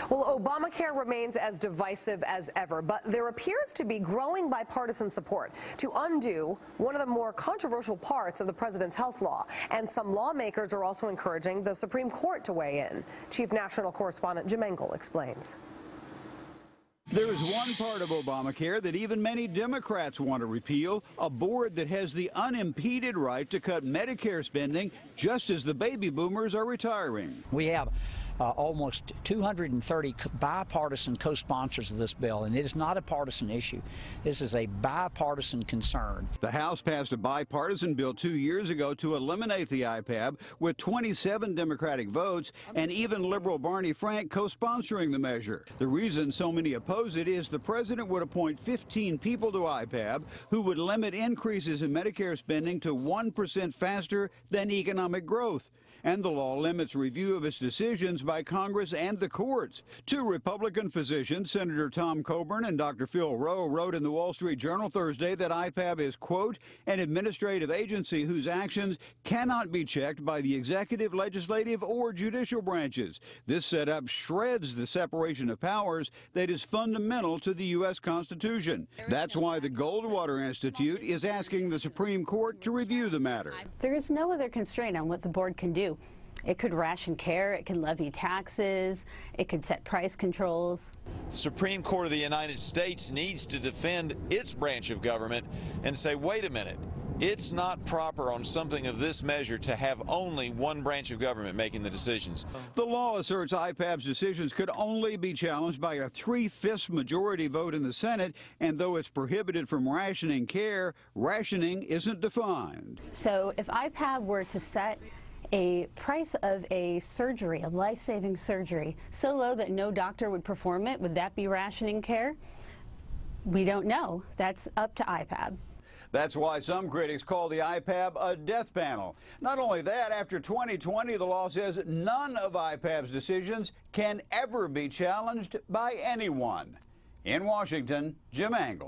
Well, Obamacare remains as divisive as ever, but there appears to be growing bipartisan support to undo one of the more controversial parts of the president's health law. And some lawmakers are also encouraging the Supreme Court to weigh in. Chief National Correspondent Jim Engel explains. There is one part of Obamacare that even many Democrats want to repeal, a board that has the unimpeded right to cut Medicare spending just as the baby boomers are retiring. We have almost 230 bipartisan co-sponsors of this bill, and it is not a partisan issue. This is a bipartisan concern. The House passed a bipartisan bill 2 years ago to eliminate the IPAB with 27 Democratic votes, and even liberal Barney Frank co-sponsoring the measure. The reason so many oppose it is the president would appoint 15 people to IPAB who would limit increases in Medicare spending to 1% faster than economic growth. And the law limits review of its decisions by Congress and the courts. Two Republican physicians, Senator Tom Coburn and Dr. Phil Rowe, wrote in the Wall Street Journal Thursday that IPAB is, quote, an administrative agency whose actions cannot be checked by the executive, legislative, or judicial branches. This setup shreds the separation of powers that is fundamental to the U.S. Constitution. That's why the Goldwater Institute is asking the Supreme Court to review the matter. There is no other constraint on what the board can do. It could ration care, it can levy taxes, it could set price controls. The Supreme Court of the United States needs to defend its branch of government and say, wait a minute, it's not proper on something of this measure to have only one branch of government making the decisions. The law asserts IPAB's decisions could only be challenged by a 3/5 majority vote in the Senate, and though it's prohibited from rationing care, rationing isn't defined. So if IPAB were to set a price of a surgery, a life-saving surgery, so low that no doctor would perform it, would that be rationing care? We don't know. That's up to IPAB. That's why some critics call the IPAB a death panel. Not only that, after 2020, the law says none of IPAB's decisions can ever be challenged by anyone. In Washington, Jim Engel.